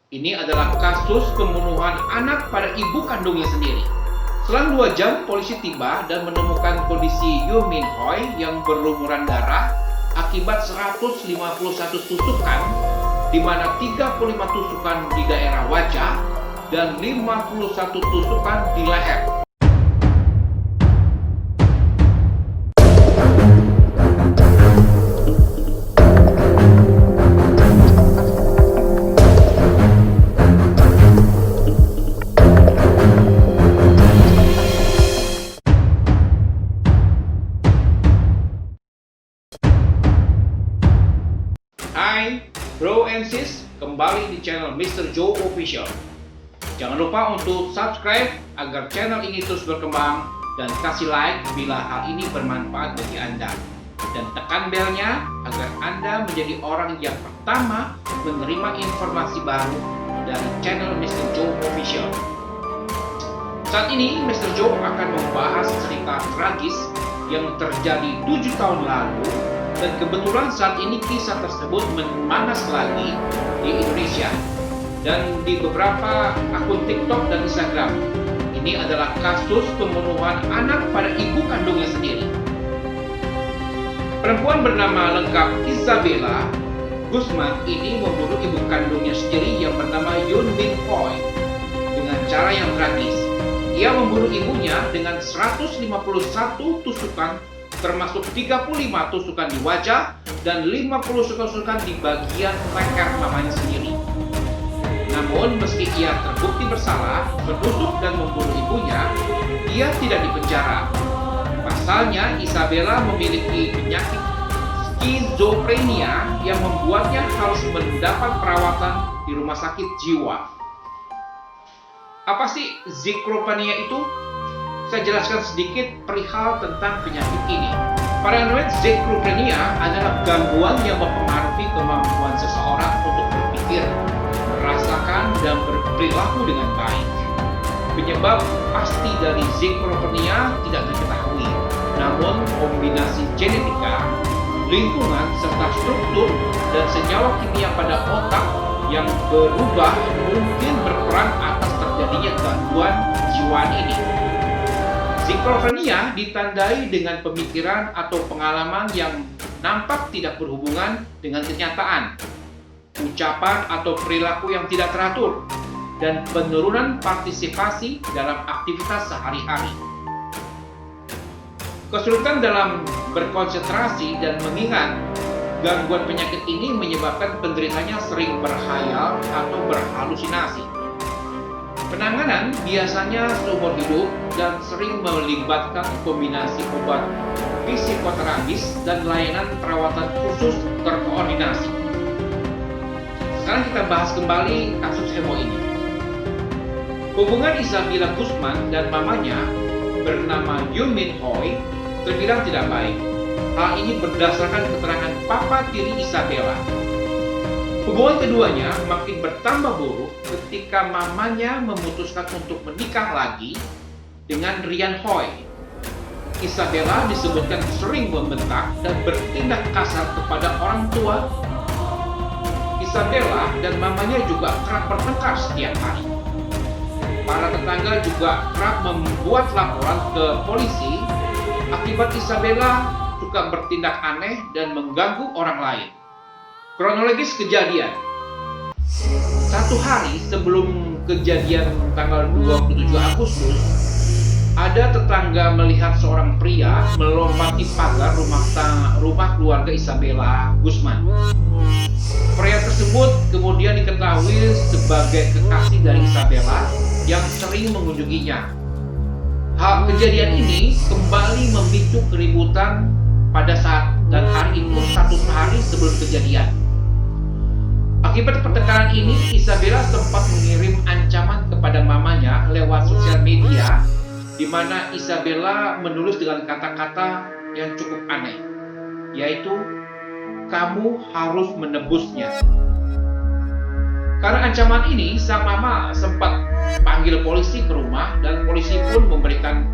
Ini adalah kasus pembunuhan anak pada ibu kandungnya sendiri. Selang 2 jam, polisi tiba dan menemukan kondisi Yoon Min Hoi yang berlumuran darah akibat 151 tusukan, di mana 35 tusukan di daerah wajah dan 51 tusukan di leher. Hai bro and sis, kembali di channel Mr. Joe Official. Jangan lupa untuk subscribe agar channel ini terus berkembang dan kasih like bila hal ini bermanfaat bagi Anda. Dan tekan belnya agar Anda menjadi orang yang pertama menerima informasi baru dari channel Mr. Joe Official. Saat ini Mr. Joe akan membahas cerita tragis yang terjadi 7 tahun lalu. Dan kebetulan saat ini kisah tersebut memanas lagi di Indonesia dan di beberapa akun TikTok dan Instagram. Ini adalah kasus pembunuhan anak pada ibu kandungnya sendiri. Perempuan bernama lengkap Isabella Guzman ini membunuh ibu kandungnya sendiri yang bernama Yoon Min Hoi dengan cara yang tragis. Ia membunuh ibunya dengan 151 tusukan, termasuk 35 tusukan di wajah dan 50 tusukan di bagian leher mamanya sendiri. Namun meski ia terbukti bersalah, menusuk dan membunuh ibunya, ia tidak dipenjara. Pasalnya, Isabella memiliki penyakit skizofrenia yang membuatnya harus mendapat perawatan di rumah sakit jiwa. Apa sih skizofrenia itu? Saya jelaskan sedikit perihal tentang penyakit ini. Paranoid schizophrenia adalah gangguan yang mempengaruhi kemampuan seseorang untuk berpikir, merasakan, dan berperilaku dengan baik. Penyebab pasti dari schizophrenia tidak diketahui, namun kombinasi genetika, lingkungan, serta struktur dan senyawa kimia pada otak yang berubah mungkin berperan atas terjadinya gangguan kejiwaan ini. Schizophrenia ditandai dengan pemikiran atau pengalaman yang nampak tidak berhubungan dengan kenyataan, ucapan atau perilaku yang tidak teratur, dan penurunan partisipasi dalam aktivitas sehari-hari. Kesulitan dalam berkonsentrasi dan mengingat. Gangguan penyakit ini menyebabkan penderitanya sering berkhayal atau berhalusinasi. Penanganan biasanya seumur hidup dan sering melibatkan kombinasi obat psikoterapis dan layanan perawatan khusus terkoordinasi. Sekarang kita bahas kembali kasus heboh ini. Hubungan Isabella Guzman dan mamanya bernama Yoon Min Hoi terbilang tidak baik. Hal ini berdasarkan keterangan papa tiri Isabella. Hubungan keduanya makin bertambah buruk ketika mamanya memutuskan untuk menikah lagi dengan Rian Hoi. Isabella disebutkan sering membentak dan bertindak kasar kepada orang tua. Isabella dan mamanya juga kerap bertengkar setiap hari. Para tetangga juga kerap membuat laporan ke polisi akibat Isabella suka bertindak aneh dan mengganggu orang lain. Kronologis kejadian. 1 hari sebelum kejadian tanggal 27 Agustus, ada tetangga melihat seorang pria melompati pagar rumah keluarga Isabella Guzman. Pria tersebut kemudian diketahui sebagai kekasih dari Isabella yang sering mengunjunginya. Hal kejadian ini kembali memicu keributan pada saat dan hari itu 1 hari sebelum kejadian. Akibat pertengkaran ini, Isabella sempat mengirim ancaman kepada mamanya lewat sosial media, di mana Isabella menulis dengan kata-kata yang cukup aneh, yaitu "kamu harus menebusnya". Karena ancaman ini, sang mama sempat panggil polisi ke rumah dan polisi pun memberikan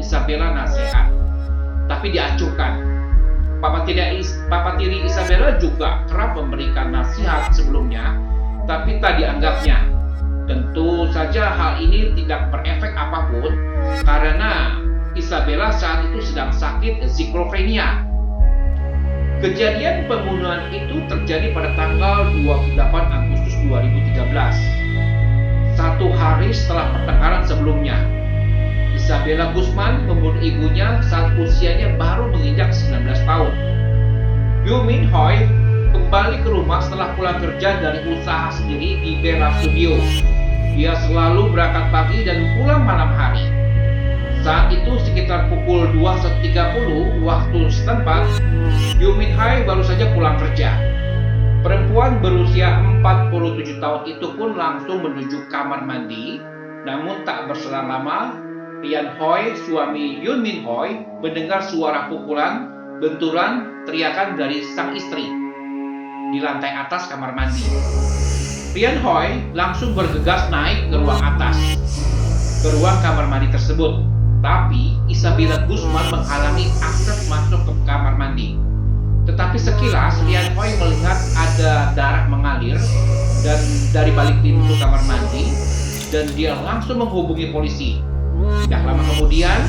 Isabella nasihat, tapi diacuhkan. Papa tiri Isabella juga kerap memberikan nasihat sebelumnya, tapi tak dianggapnya. Tentu saja hal ini tidak berefek apapun karena Isabella saat itu sedang sakit skizofrenia. Kejadian pembunuhan itu terjadi pada tanggal 28 Agustus 2013, satu hari setelah pertengkaran sebelumnya. Isabella Guzman membunuh ibunya saat usianya baru menginjak 19 tahun. Yoo Min-hoy kembali ke rumah setelah pulang kerja dari usaha sendiri di Bella Studio. Dia selalu berangkat pagi dan pulang malam hari. Saat itu sekitar pukul 2.30 waktu setempat, Yoo Min-hoy baru saja pulang kerja. Perempuan berusia 47 tahun itu pun langsung menuju kamar mandi, namun tak berselang lama, Ryan Hoy, suami Yoo Min-hoy, mendengar suara pukulan, benturan, teriakan dari sang istri di lantai atas kamar mandi. Ryan Hoy langsung bergegas naik ke ruang atas, ke ruang kamar mandi tersebut. Tapi Isabella Guzman menghalangi akses masuk ke kamar mandi. Tetapi sekilas Ryan Hoy melihat ada darah mengalir dan dari balik pintu kamar mandi, dan dia langsung menghubungi polisi. Tidak lama kemudian,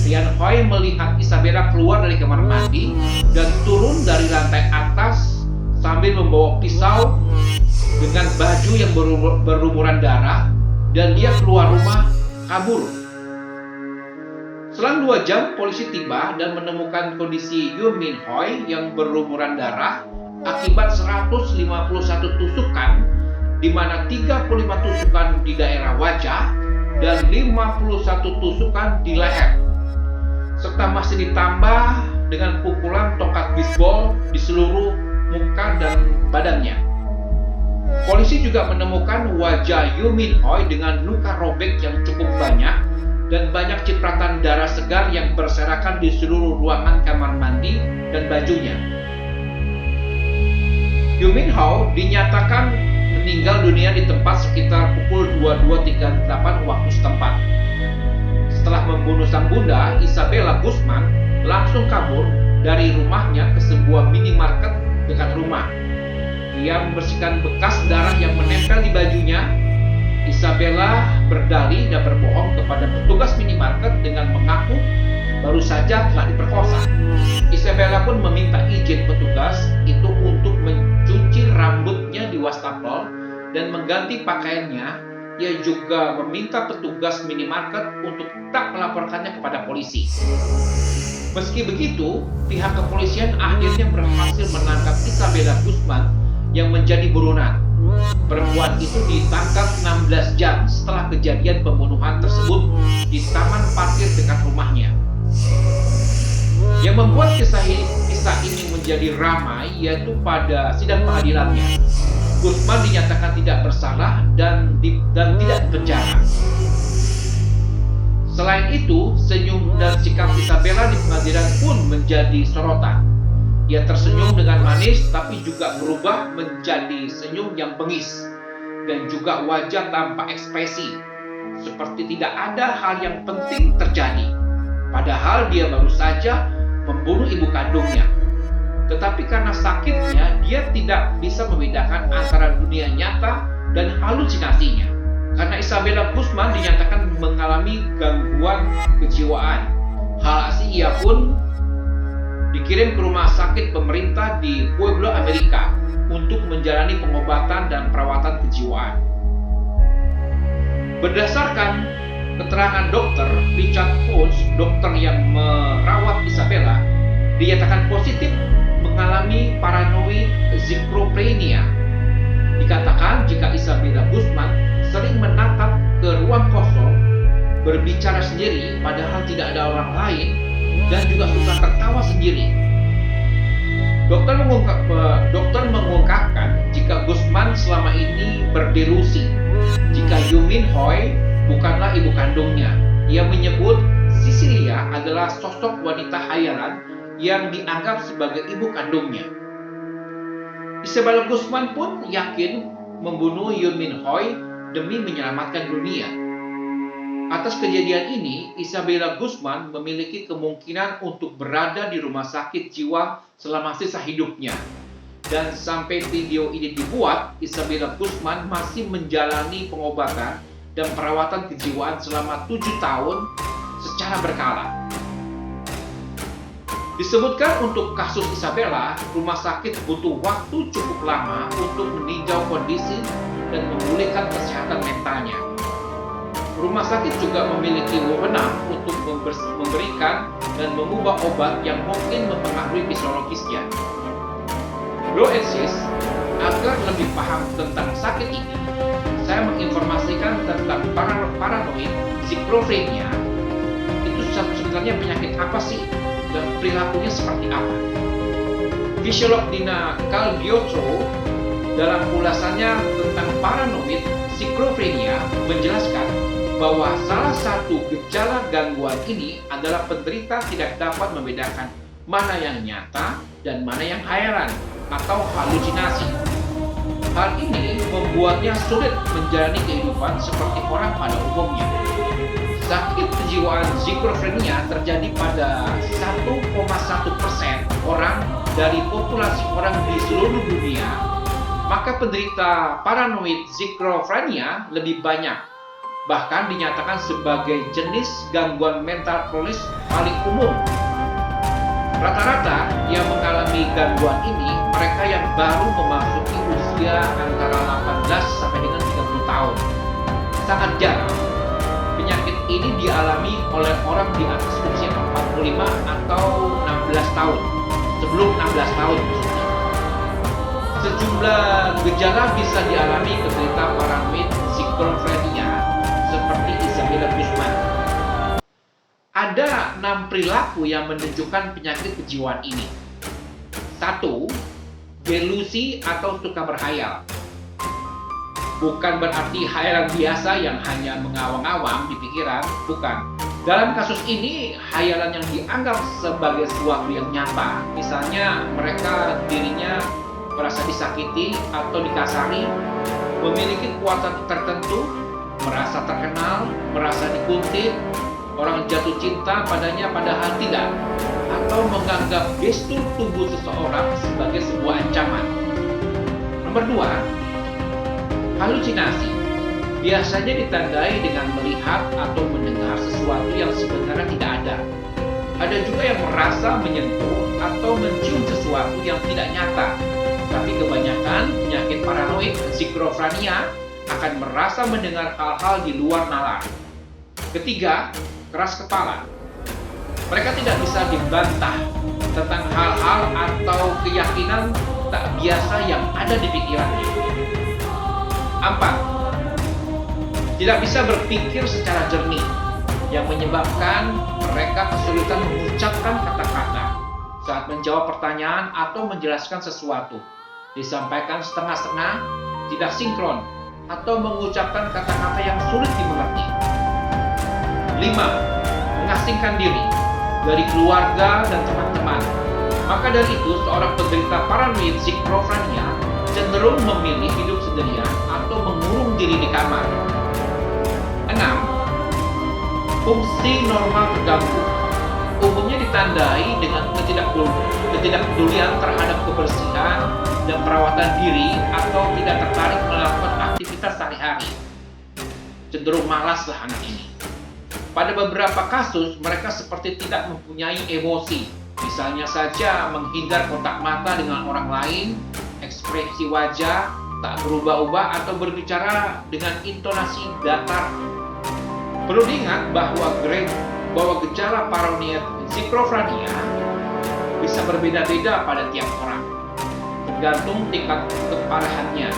Ryan Hoy melihat Isabella keluar dari kamar mandi dan turun dari lantai atas sambil membawa pisau dengan baju yang berlumuran darah, dan dia keluar rumah kabur. Selang 2 jam, polisi tiba dan menemukan kondisi Yoo Min-hoy yang berlumuran darah akibat 151 tusukan, di mana 35 tusukan di daerah wajah dan 51 tusukan di leher, serta masih ditambah dengan pukulan tongkat bisbol di seluruh muka dan badannya. Polisi juga menemukan wajah Yoo Min-hoy dengan luka robek yang cukup banyak dan banyak cipratan darah segar yang berserakan di seluruh ruangan kamar mandi dan bajunya. Yoo Min-hoy dinyatakan meninggal dunia di tempat sekitar pukul 22.38 waktu setempat. Setelah membunuh sang bunda, Isabella Guzman langsung kabur dari rumahnya ke sebuah minimarket dekat rumah. Dia membersihkan bekas darah yang menempel di bajunya. Isabella berdalih dan berbohong kepada petugas minimarket dengan mengaku baru saja telah diperkosa. Isabella pun meminta izin petugas itu untuk mencuci rambutnya di wastafel dan mengganti pakaiannya. Ia juga meminta petugas minimarket untuk tak melaporkannya kepada polisi. Meski begitu, pihak kepolisian akhirnya berhasil menangkap Isabella Guzman yang menjadi buronan. Perempuan itu ditangkap 16 jam setelah kejadian pembunuhan tersebut di taman parkir dekat rumahnya. Yang membuat kisah ini menjadi ramai yaitu pada sidang pengadilannya, Guzman dinyatakan tidak bersalah dan tidak dipenjara. Selain itu, senyum dan sikap Isabella di pengadilan pun menjadi sorotan. Ia tersenyum dengan manis tapi juga berubah menjadi senyum yang bengis dan juga wajah tanpa ekspresi, seperti tidak ada hal yang penting terjadi. Padahal dia baru saja membunuh ibu kandungnya. Tetapi karena sakitnya, dia tidak bisa membedakan antara dunia nyata dan halusinasinya. Karena Isabella Guzman dinyatakan mengalami gangguan kejiwaan. Hal asli ia pun dikirim ke rumah sakit pemerintah di Pueblo, Amerika untuk menjalani pengobatan dan perawatan kejiwaan. Berdasarkan keterangan dokter Richard Fox, dokter yang merawat Isabella, dinyatakan positif mengalami paranoid schizophrenia. Dikatakan jika Isabella Guzman sering menatap ke ruang kosong, berbicara sendiri padahal tidak ada orang lain, dan juga suka tertawa sendiri. Dokter mengungkapkan jika Guzman selama ini berdelusi jika Yoo Min-hoy bukanlah ibu kandungnya. Ia menyebut Cecilia adalah sosok wanita khayalan yang dianggap sebagai ibu kandungnya. Isabella Guzman pun yakin membunuh Yoo Min-hoy demi menyelamatkan dunia. Atas kejadian ini, Isabella Guzman memiliki kemungkinan untuk berada di rumah sakit jiwa selama sisa hidupnya. Dan sampai video ini dibuat, Isabella Guzman masih menjalani pengobatan dan perawatan kejiwaan selama 7 tahun secara berkala. Disebutkan untuk kasus Isabella, rumah sakit butuh waktu cukup lama untuk meninjau kondisi dan memulihkan kesehatan mentalnya. Rumah sakit juga memiliki wewenang untuk memberikan dan mengubah obat yang mungkin mempengaruhi psikologisnya. Bro and Sis, agar lebih paham tentang sakit ini, saya menginformasikan tentang paranoid schizophrenia. Itu sebenarnya penyakit apa sih? Dan perilakunya seperti apa? Fisiolog Dina Calbiotro dalam ulasannya tentang paranoid schizophrenia menjelaskan bahwa salah satu gejala gangguan ini adalah penderita tidak dapat membedakan mana yang nyata dan mana yang khayalan atau halusinasi. Hal ini membuatnya sulit menjalani kehidupan seperti orang pada umumnya. Sakit kejiwaan schizophrenia terjadi pada 1,1% orang dari populasi orang di seluruh dunia, maka penderita paranoid schizophrenia lebih banyak. Bahkan dinyatakan sebagai jenis gangguan mental kronis paling umum. Rata-rata yang mengalami gangguan ini mereka yang baru memasuki usia antara 18 sampai dengan 30 tahun. Sangat jarang penyakit ini dialami oleh orang di atas usia 45 atau 16 tahun. Sebelum 16 tahun maksudnya. Sejumlah gejala bisa dialami penderita paranoid schizophrenia seperti Isabella Guzman. Ada 6 perilaku yang menunjukkan penyakit kejiwaan ini. 1. Delusi atau suka berhayal. Bukan berarti hayalan biasa yang hanya mengawang-awang di pikiran, bukan. Dalam kasus ini, hayalan yang dianggap sebagai sesuatu yang nyata. Misalnya, dirinya merasa disakiti atau dikasari, memiliki kekuatan tertentu, merasa terkenal, merasa dikuntit, orang jatuh cinta padanya padahal tidak, atau menganggap gestur tubuh seseorang sebagai sebuah ancaman. Nomor 2, halusinasi. Biasanya ditandai dengan melihat atau mendengar sesuatu yang sebenarnya tidak ada. Ada juga yang merasa menyentuh atau mencium sesuatu yang tidak nyata. Tapi kebanyakan penyakit paranoid schizophrenia akan merasa mendengar hal-hal di luar nalar. Ketiga, keras kepala. Mereka tidak bisa dibantah tentang hal-hal atau keyakinan tak biasa yang ada di pikirannya. 4. Tidak bisa berpikir secara jernih, yang menyebabkan mereka kesulitan mengucapkan kata-kata saat menjawab pertanyaan atau menjelaskan sesuatu. Disampaikan setengah-setengah, tidak sinkron, atau mengucapkan kata-kata yang sulit dimengerti. 5. Mengasingkan diri dari keluarga dan teman-teman. Maka dari itu, seorang penderita paranoid schizophrenia cenderung memilih hidup sendirian atau mengurung diri di kamar. 6. Fungsi normal terganggu. Umumnya ditandai dengan ketidakpedulian terhadap kebersihan dan perawatan diri atau tidak tertarik melakukan aktivitas sehari-hari. Cenderung malaslah anak ini. Pada beberapa kasus, mereka seperti tidak mempunyai emosi. Misalnya saja menghindar kontak mata dengan orang lain, ekspresi wajah tak berubah-ubah atau berbicara dengan intonasi datar. Perlu diingat bahwa gejala paranoid schizophrenia bisa berbeda-beda pada tiap orang, tergantung tingkat keparahannya.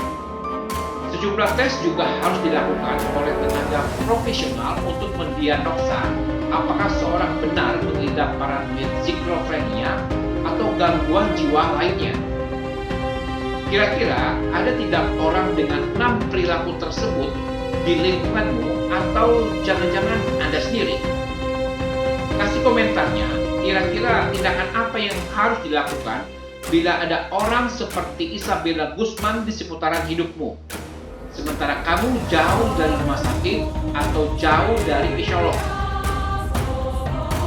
Sejumlah tes juga harus dilakukan oleh tenaga profesional untuk mendiagnosa apakah seorang benar mengidap paranoid schizophrenia atau gangguan jiwa lainnya. Kira-kira ada tidak orang dengan 6 perilaku tersebut di lingkunganmu atau jangan-jangan Anda sendiri? Kasih komentarnya, kira-kira tindakan apa yang harus dilakukan bila ada orang seperti Isabella Guzman di seputaran hidupmu, sementara kamu jauh dari rumah sakit atau jauh dari psikolog.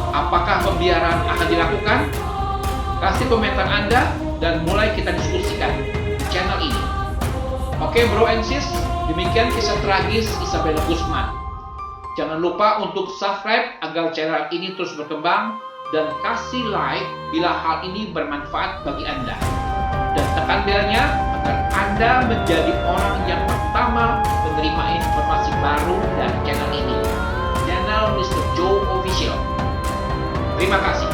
Apakah pembiaran akan dilakukan? Kasih komentar Anda. dan mulai kita diskusikan di channel ini. Oke bro and sis, demikian kisah tragis Isabella Guzman. Jangan lupa untuk subscribe agar channel ini terus berkembang dan kasih like bila hal ini bermanfaat bagi Anda. Dan tekan belnya agar Anda menjadi orang yang pertama menerima informasi baru dari channel ini. Channel Mr. Joe Official. Terima kasih.